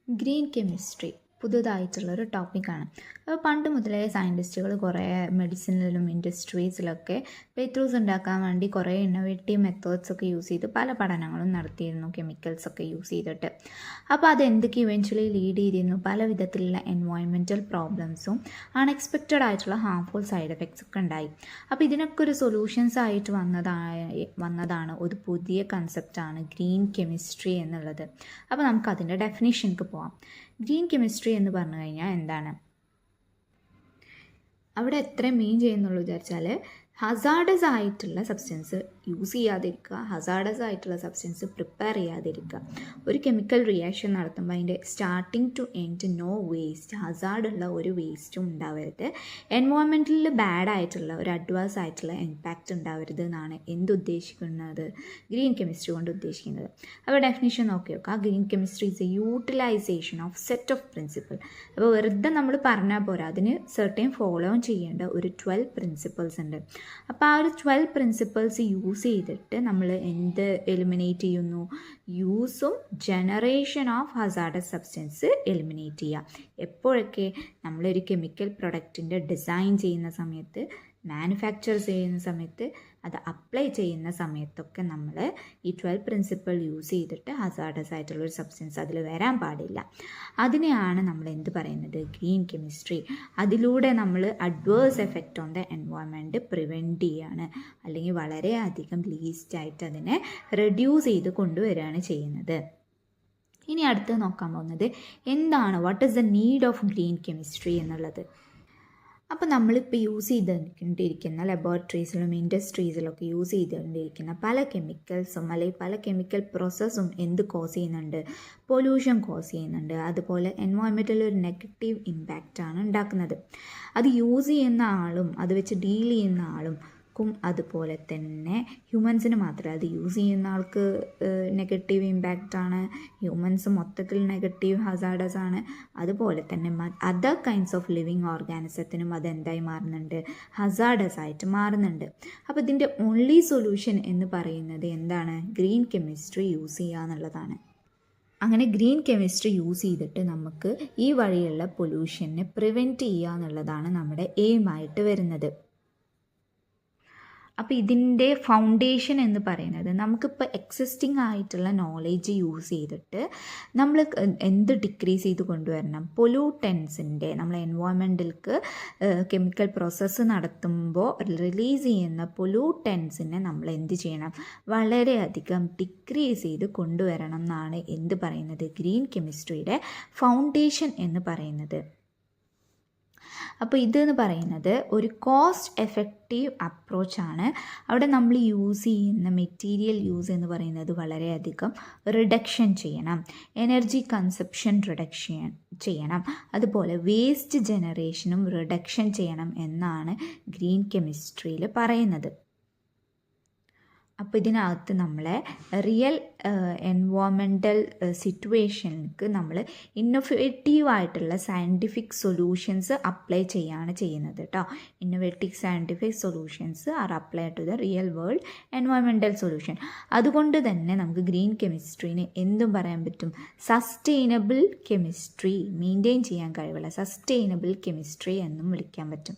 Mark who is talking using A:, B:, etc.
A: Green chemistry പുതുതായിട്ടുള്ളൊരു ടോപ്പിക്കാണ്. അപ്പോൾ പണ്ട് മുതലേ സയൻറ്റിസ്റ്റുകൾ കുറേ മെഡിസിനിലും ഇൻഡസ്ട്രീസിലൊക്കെ ബ്രേക്ക് ഉണ്ടാക്കാൻ വേണ്ടി കുറേ ഇന്നോവേറ്റീവ് മെത്തേഡ്സൊക്കെ യൂസ് ചെയ്ത് പല പഠനങ്ങളും നടത്തിയിരുന്നു, കെമിക്കൽസൊക്കെ യൂസ് ചെയ്തിട്ട്. അപ്പോൾ അതെന്തൊക്കെ ഇവൻച്വലി ലീഡ് ചെയ്തിരുന്നു പല വിധത്തിലുള്ള എൻവയോൺമെൻറ്റൽ പ്രോബ്ലംസും അൺഎക്സ്പെക്റ്റഡ് ആയിട്ടുള്ള ഹാർംഫുൾ സൈഡ് എഫക്ട്സ് ഒക്കെ ഉണ്ടായി. അപ്പോൾ ഇതിനൊക്കെ ഒരു സൊല്യൂഷൻസ് ആയിട്ട് വന്നതാണ് ഒരു പുതിയ കൺസെപ്റ്റാണ് ഗ്രീൻ കെമിസ്ട്രി എന്നുള്ളത്. അപ്പോൾ നമുക്ക് അതിൻ്റെ ഡെഫിനിഷനിലേക്ക് പോകാം. ഗ്രീൻ കെമിസ്ട്രി എന്ന് പറഞ്ഞു കഴിഞ്ഞാൽ എന്താണ്? അവിടെ എത്ര മീൻ ചെയ്യുന്നുള്ളൂ വിചാരിച്ചാൽ ഹസാർഡസ് ആയിട്ടുള്ള സബ്സ്റ്റൻസ് യൂസ് ചെയ്യാതിരിക്കുക, ഹസാർഡസ് ആയിട്ടുള്ള സബ്സ്റ്റൻസ് പ്രിപ്പയർ ചെയ്യാതിരിക്കുക. ഒരു കെമിക്കൽ റിയാക്ഷൻ നടത്തുമ്പോൾ അതിൻ്റെ starting to end no waste, ഹസാർഡുള്ള ഒരു വേസ്റ്റും ഉണ്ടാവരുത്. എൻവയോൺമെൻറ്റലിൽ ബാഡ് ആയിട്ടുള്ള ഒരു അഡ്വേഴ്സ് ആയിട്ടുള്ള ഇമ്പാക്റ്റ് ഉണ്ടാവരുത് എന്നാണ് എന്തുദ്ദേശിക്കുന്നത് ഗ്രീൻ കെമിസ്ട്രി കൊണ്ട് ഉദ്ദേശിക്കുന്നത്. അപ്പോൾ ഡെഫിനിഷൻ നോക്കി നോക്കുക. Green chemistry is a utilization of set of principle. അപ്പോൾ വെറുതെ നമ്മൾ പറഞ്ഞാൽ പോരാ, അതിന് സെർട്ടൈൻ ഫോളോ ചെയ്യേണ്ട ഒരു 12 പ്രിൻസിപ്പിൾസ് ഉണ്ട്. അപ്പോൾ ആ ഒരു 12 പ്രിൻസിപ്പിൾസ് യൂസ് ചെയ്തിട്ട് നമ്മൾ എന്ത് എലിമിനേറ്റ് ചെയ്യുന്നു? യൂസും generation of hazardous substance eliminate ചെയ്യുക. എപ്പോഴൊക്കെ നമ്മളൊരു കെമിക്കൽ പ്രൊഡക്റ്റിൻ്റെ ഡിസൈൻ ചെയ്യുന്ന സമയത്ത്, മാനുഫാക്ചർ ചെയ്യുന്ന സമയത്ത്, അത് അപ്ലൈ ചെയ്യുന്ന സമയത്തൊക്കെ നമ്മൾ ഈ 12 പ്രിൻസിപ്പിൾ യൂസ് ചെയ്തിട്ട് ഹസാർഡസ് ആയിട്ടുള്ളൊരു സബ്സ്റ്റൻസ് അതിൽ വരാൻ പാടില്ല. അതിനെയാണ് നമ്മൾ എന്ത് പറയുന്നത്? Green chemistry. അതിലൂടെ നമ്മൾ adverse effect on the environment prevent ചെയ്യാണ്, അല്ലെങ്കിൽ വളരെയധികം ലീസ്റ്റായിട്ട് അതിനെ റെഡ്യൂസ് ചെയ്ത് കൊണ്ടുവരികയാണ് ചെയ്യുന്നത്. ഇനി അടുത്ത് നോക്കാൻ പോകുന്നത് എന്താണ്, what is the need of green chemistry എന്നുള്ളത്. അപ്പോൾ നമ്മളിപ്പോൾ യൂസ് ചെയ്തുകൊണ്ടിരിക്കുന്ന ലബോറട്ടറീസിലും ഇൻഡസ്ട്രീസിലൊക്കെ യൂസ് ചെയ്തുകൊണ്ടിരിക്കുന്ന പല കെമിക്കൽസും അല്ലെങ്കിൽ പല കെമിക്കൽ പ്രോസസ്സും എന്ത് കോസ് ചെയ്യുന്നുണ്ട്? പൊല്യൂഷൻ കോസ് ചെയ്യുന്നുണ്ട്. അതുപോലെ എൻവയോൺമെൻറ്റിൽ ഒരു നെഗറ്റീവ് ഇമ്പാക്റ്റാണ് ഉണ്ടാക്കുന്നത്. അത് യൂസ് ചെയ്യുന്ന ആളും അത് വെച്ച് ഡീൽ ചെയ്യുന്ന ആളും അതുപോലെ തന്നെ ഹ്യൂമൻസിന് മാത്രമേ, അത് യൂസ് ചെയ്യുന്ന ആൾക്ക് നെഗറ്റീവ് ഇമ്പാക്റ്റാണ്, ഹ്യൂമൻസ് മൊത്തത്തിൽ നെഗറ്റീവ് ഹസാർഡസ് ആണ്. അതുപോലെ തന്നെ അതർ കൈൻഡ്സ് ഓഫ് ലിവിങ് ഓർഗാനിസത്തിനും അതെന്തായി മാറുന്നുണ്ട്? ഹസാർഡസ് ആയിട്ട് മാറുന്നുണ്ട്. അപ്പോൾ ഇതിൻ്റെ ഓൺലി സൊല്യൂഷൻ എന്ന് പറയുന്നത് എന്താണ്? ഗ്രീൻ കെമിസ്ട്രി യൂസ് ചെയ്യുക എന്നുള്ളതാണ്. അങ്ങനെ ഗ്രീൻ കെമിസ്ട്രി യൂസ് ചെയ്തിട്ട് നമുക്ക് ഈ വഴിയുള്ള പൊല്യൂഷനെ പ്രിവെൻറ്റ് ചെയ്യുക എന്നുള്ളതാണ് നമ്മുടെ എയിമായിട്ട് വരുന്നത്. അപ്പോൾ ഇതിൻ്റെ ഫൗണ്ടേഷൻ എന്ന് പറയുന്നത് നമുക്കിപ്പോൾ എക്സിസ്റ്റിംഗ് ആയിട്ടുള്ള നോളേജ് യൂസ് ചെയ്തിട്ട് നമ്മൾ എന്ത് ഡിക്രീസ് ചെയ്ത് കൊണ്ടുവരണം? പൊല്യൂട്ടൻസിൻ്റെ, നമ്മൾ എൻവയോൺമെൻറ്റിലേക്ക് കെമിക്കൽ പ്രോസസ്സ് നടത്തുമ്പോൾ റിലീസ് ചെയ്യുന്ന പൊല്യൂട്ടൻസിനെ നമ്മൾ എന്ത് ചെയ്യണം? വളരെയധികം ഡിക്രീസ് ചെയ്ത് കൊണ്ടുവരണം എന്നാണ് എന്ത് പറയുന്നത്? ഗ്രീൻ കെമിസ്ട്രിയുടെ ഫൗണ്ടേഷൻ എന്ന് പറയുന്നത്. അപ്പോൾ ഇതെന്ന് പറയുന്നത് ഒരു കോസ്റ്റ് എഫക്റ്റീവ് അപ്രോച്ചാണ്. അവിടെ നമ്മൾ യൂസ് ചെയ്യുന്ന മെറ്റീരിയൽ യൂസ് എന്ന് പറയുന്നത് വളരെയധികം റിഡക്ഷൻ ചെയ്യണം, എനർജി കൺസപ്ഷൻ റിഡക്ഷൻ ചെയ്യണം, അതുപോലെ വേസ്റ്റ് ജനറേഷനും റിഡക്ഷൻ ചെയ്യണം എന്നാണ് ഗ്രീൻ കെമിസ്ട്രിയിൽ പറയുന്നത്. അപ്പോൾ ഇതിനകത്ത് നമ്മളെ റിയൽ എൻവയോൺമെൻറ്റൽ സിറ്റുവേഷനിലേക്ക് നമ്മൾ ഇന്നോവേറ്റീവായിട്ടുള്ള സയൻറ്റിഫിക് സൊല്യൂഷൻസ് അപ്ലൈ ചെയ്യാണ് ചെയ്യുന്നത് കേട്ടോ. Innovative scientific solutions are apply to the real world environmental solution. അതുകൊണ്ട് തന്നെ നമുക്ക് ഗ്രീൻ കെമിസ്ട്രീന് എന്തും പറയാൻ പറ്റും? സസ്റ്റൈനബിൾ കെമിസ്ട്രി, മെയിൻറ്റെയിൻ ചെയ്യാൻ കഴിവുള്ള സസ്റ്റൈനബിൾ കെമിസ്ട്രി എന്നും വിളിക്കാൻ പറ്റും.